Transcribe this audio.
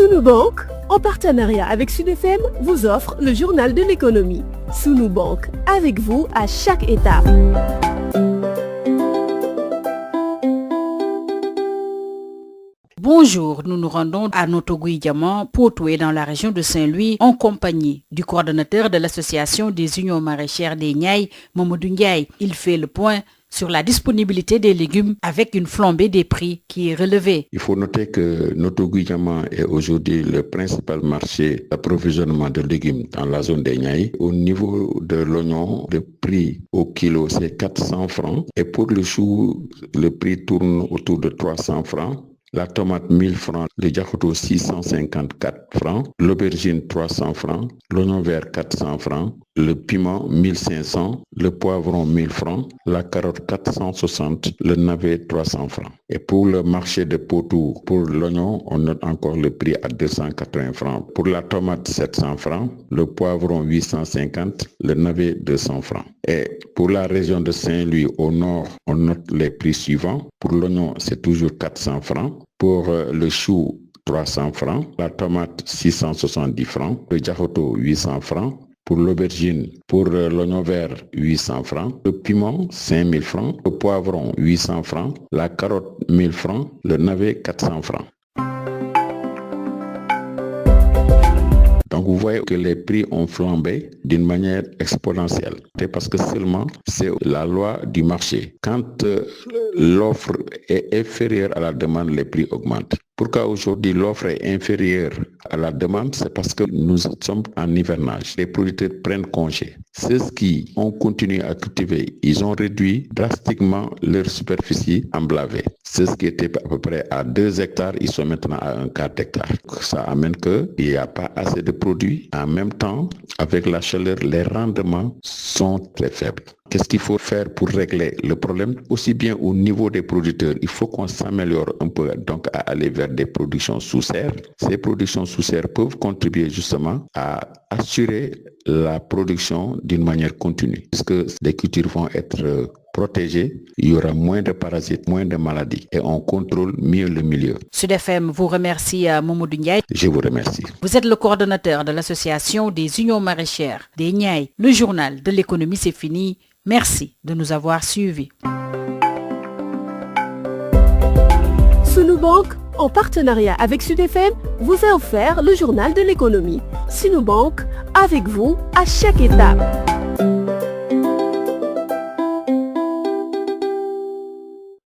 Sunu Bank, en partenariat avec Sud FM, vous offre le journal de l'économie. Sunu Bank, avec vous à chaque étape. Bonjour, nous nous rendons à Notogui-Diamant, Potoué dans la région de Saint-Louis, en compagnie du coordonnateur de l'association des unions maraîchères des Niayes, Mamadou Ndiaye. Il fait le point sur la disponibilité des légumes avec une flambée des prix qui est relevée. Il faut noter que Notogui-Diamant est aujourd'hui le principal marché d'approvisionnement de légumes dans la zone des Niayes. Au niveau de l'oignon, le prix au kilo c'est 400 francs et pour le chou, le prix tourne autour de 300 francs. La tomate 1000 francs, le diakoto 654 francs, l'aubergine 300 francs, l'oignon vert 400 francs, le piment 1500, le poivron 1000 francs, la carotte 460, le navet 300 francs. Et pour le marché de Potou, pour l'oignon, on note encore le prix à 280 francs. Pour la tomate 700 francs, le poivron 850, le navet 200 francs. Et pour la région de Saint-Louis au nord, on note les prix suivants. Pour l'oignon, c'est toujours 400 francs. Pour le chou, 300 francs. La tomate, 670 francs. Le diakoto, 800 francs. Pour l'aubergine, pour l'oignon vert, 800 francs. Le piment, 5000 francs. Le poivron, 800 francs. La carotte, 1000 francs. Le navet, 400 francs. Donc vous voyez que les prix ont flambé d'une manière exponentielle. C'est parce que seulement c'est la loi du marché. Quand l'offre est inférieure à la demande, les prix augmentent. Pourquoi aujourd'hui l'offre est inférieure à la demande? C'est parce que nous sommes en hivernage. Les producteurs prennent congé. Ceux qui ont continué à cultiver, ils ont réduit drastiquement leur superficie emblavée. Ceux qui étaient à peu près à 2 hectares, ils sont maintenant à 1/4 d'hectare. Ça amène qu'il n'y a pas assez de produits. En même temps, avec la chaleur, les rendements sont très faibles. Qu'est-ce qu'il faut faire pour régler le problème? Aussi bien au niveau des producteurs, il faut qu'on s'améliore un peu, donc à aller vers des productions sous serre. Ces productions sous serre peuvent contribuer justement à assurer la production d'une manière continue. Puisque les cultures vont être protégés, il y aura moins de parasites, moins de maladies et on contrôle mieux le milieu. Sud FM vous remercie, Mamadou Ndiaye. Je vous remercie. Vous êtes le coordonnateur de l'association des unions maraîchères des Niayes. Le journal de l'économie, c'est fini. Merci de nous avoir suivis. Sunu Bank, en partenariat avec Sud FM, vous a offert le journal de l'économie. Sunu Bank, avec vous à chaque étape.